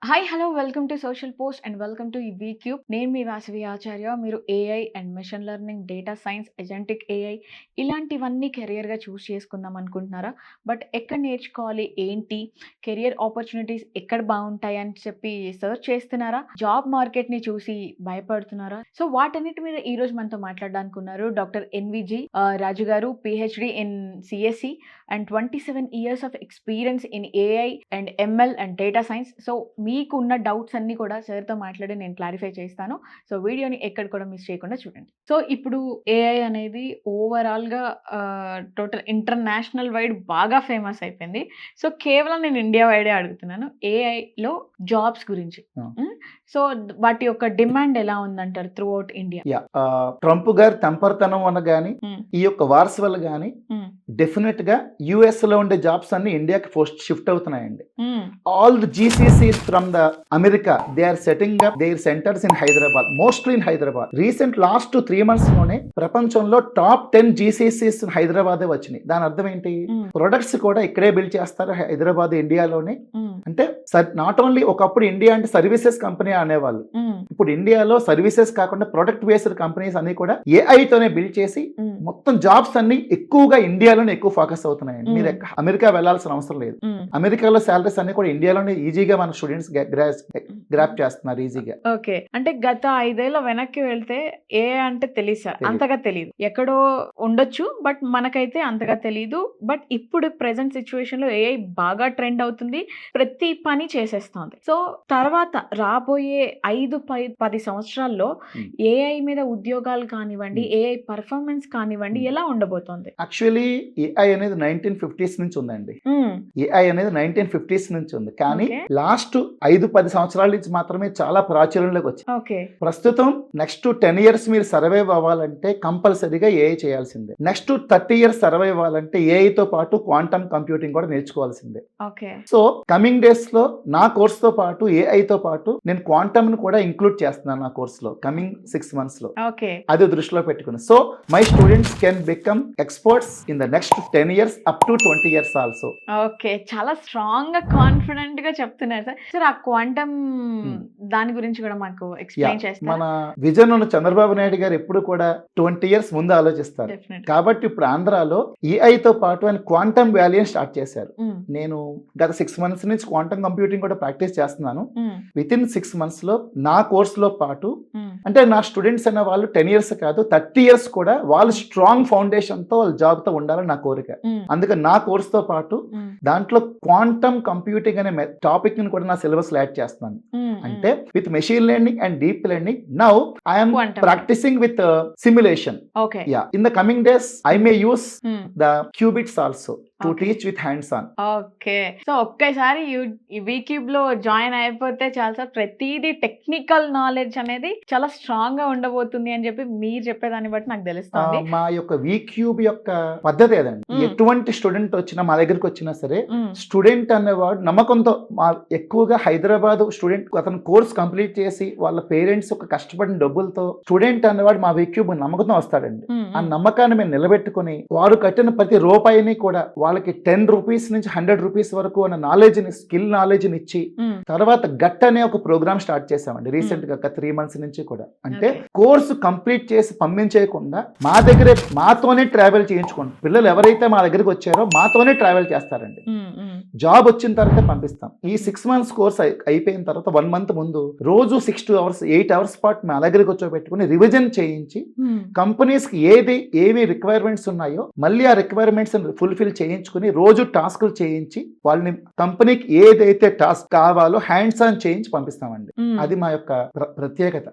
Hi hello welcome to social post and welcome to E cube. నేను మీ వాసవి ఆచార్య. మీరు AI and machine learning, data science, agentic AI ఇలాంటివన్నీ కెరియర్గా చూస్ చేసుకుందాం అనుకుంటున్నారా? బట్ ఎక్కడ నేర్చుకోవాలి, ఏంటి కెరియర్ ఆపర్చునిటీస్ ఎక్కడ బాగుంటాయి అని చెప్పి సర్చ్ చేస్తున్నారా? జాబ్ మార్కెట్ని చూసి భయపడుతున్నారా? సో వాటన్నిటి మీద ఈరోజు మనతో మాట్లాడడానికి ఉన్నారు డాక్టర్ ఎన్విజి రాజు గారు, PhD in CSC and 27 years of experience in AI and ML and data science. So మీకు ఉన్న డౌట్స్ అన్ని కూడా సార్తో మాట్లాడి నేను క్లారిఫై చేస్తాను. సో వీడియోని ఎక్కడ కూడా మిస్ చేయకుండా చూడండి. సో ఇప్పుడు ఏఐ అనేది ఓవరాల్గా టోటల్ ఇంటర్నేషనల్ వైడ్ బాగా ఫేమస్ అయిపోయింది. సో కేవలం నేను ఇండియా వైడే అడుగుతున్నాను ఏఐలో జాబ్స్ గురించి. సో వాటి యొక్క డిమాండ్ ఎలా ఉందంటారు త్రూ అవుట్ ఇండియా? ట్రంప్ గారి తంపర్తనం వల్ల గానీ ఈ యొక్క వార్స్ వల్ల గానీ డెఫినెట్ గా యుఎస్ లో ఉండే జాబ్స్ అన్ని ఇండియాకి పోస్ట్ షిఫ్ట్ అవుతున్నాయండి. All the GCCs from the America they are setting up their centres in Hyderabad, mostly in Hyderabad. Recent last 3 months లోనే ప్రపంచంలో టాప్ 10 జీసీసీస్ హైదరాబాద్ వచ్చినాయి. దాని అర్థం ఏంటి? ప్రొడక్ట్స్ కూడా ఇక్కడే బిల్డ్ చేస్తారు హైదరాబాద్, ఇండియాలోనే. అంటే నాట్ ఓన్లీ ఒకప్పుడు ఇండియా అంటే సర్వీసెస్ కంపెనీ అనేవాళ్ళు, ఇప్పుడు ఇండియాలో సర్వీసెస్ కాకుండా ప్రొడక్ట్ బేస్డ్ కంపెనీస్ అన్ని కూడా ఏఐ తోనే బిల్డ్ చేసి మొత్తం జాబ్స్ అన్ని ఎక్కువగా ఇండియాలోనే ఎక్కువ ఫోకస్ అవుతున్నాయండి. మీరు అమెరికా వెళ్లాల్సిన అవసరం లేదు. అమెరికాలో సాలరీస్ అన్ని కూడా ఇండియాలోనే ఈజీగా మన స్టూడెంట్స్ గ్రాప్ చేస్తున్నారు ఈజీగా. ఓకే, అంటే గత 5 ఏళ్ల వెనక్కి వెళ్తే ఏఐ అంటే తెలియదు సార్, అంతగా తెలియదు. ఎక్కడో ఉండొచ్చు బట్ మనకైతే అంతగా తెలియదు. బట్ ఇప్పుడు ప్రెసెంట్ సిచ్యువేషన్ లో ఏఐ బాగా ట్రెండ్ అవుతుంది, ప్రతి పని చేసేస్తుంది. సో తర్వాత రాబోయే 5-10 సంవత్సరాల్లో ఏఐ మీద ఉద్యోగాలు కానివ్వండి, ఏఐ పర్ఫార్మెన్స్ కానివ్వండి ఎలా ఉండబోతోంది? యాక్చువల్లీ ఏఐ అనేది 1950s నుంచి ఉందండి. ఏఐ అనేది 1950s నుంచి ఉంది, కానీ లాస్ట్ 5-10 సంవత్సరాల నుంచి మాత్రమే చాలా ప్రాచుర్యంలోకి వచ్చింది. ప్రస్తుతం నెక్స్ట్ 10 years మీరు సర్వైవ్ అవ్వాలంటే కంపల్సరీగా ఏఐ చేయాల్సిందే. నెక్స్ట్ 30 years సర్వైవ్ అవ్వాలంటే ఏఐ తో పాటు క్వాంటమ్ కంప్యూటింగ్ కూడా నేర్చుకోవాల్సిందే. సో కమింగ్ డేస్ లో నా కోర్స్ తో పాటు ఏఐ తో పాటు నేను క్వాంటమ్ ను కూడా ఇంక్లూడ్ చేస్తున్నాను నా కోర్స్ లో కమింగ్ 6 months లో. అది దృష్టిలో పెట్టుకుని so my students can become experts in the next 10 years up to 20 years also. Okay, చాలా స్ట్రాంగ్ గా కాన్ఫిడెంట్ గా చెప్తున్నారు సార్. సార్ ఆ క్వాంటమ్ దాని గురించి కూడా మాకు ఎక్స్ప్లెయిన్ చేస్తారు. మన విజన్ ఉన్న చంద్రబాబు నాయుడు గారు ఎప్పుడు కూడా 20 years ముందు ఆలోచిస్తారు. కాబట్టి ఇప్పుడు ఆంధ్రాలో ఏఐ తో పాటు ఆయన క్వాంటమ్ వ్యాలీ స్టార్ట్ చేశారు. నేను గత 6 months నుంచి క్వాంటమ్ కంప్యూటింగ్ కూడా ప్రాక్టీస్ చేస్తున్నాను. విత్ ఇన్ 6 months లో నా కోర్స్ లో పాటు అంటే నా స్టూడెంట్స్ అనే వాళ్ళు 10 years కాదు 30 years కూడా వాళ్ళు స్ట్రాంగ్ ఫౌండేషన్ తో వాళ్ళ జాబ్ తో ఉండాలని నా కోరిక. అందుకని నా కోర్స్ తో పాటు దాంట్లో క్వాంటమ్ కంప్యూటింగ్ అనే టాపిక్ ని కూడా నా సిలబస్ లో యాడ్ చేస్తున్నాను. అంటే with machine learning and deep learning now I'm practising with simulation. In the coming days I may use the qubits also to teach with hands on. Okay, so ఒక్కసారి వీక్యూబ్ లో join అయిపోతే చాలా sir, ప్రతిదీ technical knowledge అనేది చాలా strong గా ఉండబోతుంది అని చెప్పి మీరు చెప్పేదాన్ని బట్టి నాకు తెలుస్తుంది. మా యొక్క వీక్యూబ్ యొక్క పద్ధతి ఏదండి, ఎటువంటి స్టూడెంట్ వచ్చినా మా దగ్గరికి వచ్చినా సరే స్టూడెంట్ అనేవాడు నమ్మకంతో ఎక్కువగా హైదరాబాద్ స్టూడెంట్ అతను కోర్స్ కంప్లీట్ చేసి వాళ్ళ పేరెంట్స్ ఒక కష్టపడిన డబ్బులతో స్టూడెంట్ అనేవాడు మా వీక్యూబ్ నమ్మకంతో వస్తాడండి. ఆ నమ్మకాన్ని మేము నిలబెట్టుకుని వారు కట్టిన ప్రతి రూపాయిని కూడా వాళ్ళకి 10 rupees నుంచి 100 rupees వరకు అన్న నాలెడ్జ్ ని, స్కిల్ నాలెడ్జ్ ని ఇచ్చి తర్వాత గట్ అనే ఒక ప్రోగ్రామ్ స్టార్ట్ చేసామండి రీసెంట్ గా 3 months నుంచి కూడా. అంటే కోర్సు కంప్లీట్ చేసి పంపించేయకుండా మా దగ్గరే మాతోనే ట్రావెల్ చేయించుకోండి. పిల్లలు ఎవరైతే మా దగ్గరికి వచ్చారో మాతోనే ట్రావెల్ చేస్తారండి. జాబ్ వచ్చిన తర్వాత పంపిస్తాం. ఈ 6 months కోర్స్ అయిపోయిన తర్వాత 1 month ముందు రోజు 6 to 8 hours పాటు మా దగ్గరికి వచ్చి రివిజన్ చేయించి కంపెనీస్ కి ఏవి రిక్వైర్మెంట్స్ ఉన్నాయో మళ్ళీ ఆ రిక్వైర్మెంట్స్ ఫుల్ఫిల్ చేయించుకుని రోజు టాస్కులు చేయించి వాళ్ళని కంపెనీకి ఏదైతే టాస్క్ కావాలో హ్యాండ్స్ ఆన్ చేయించి పంపిస్తామండి. అది మా యొక్క ప్రత్యేకత.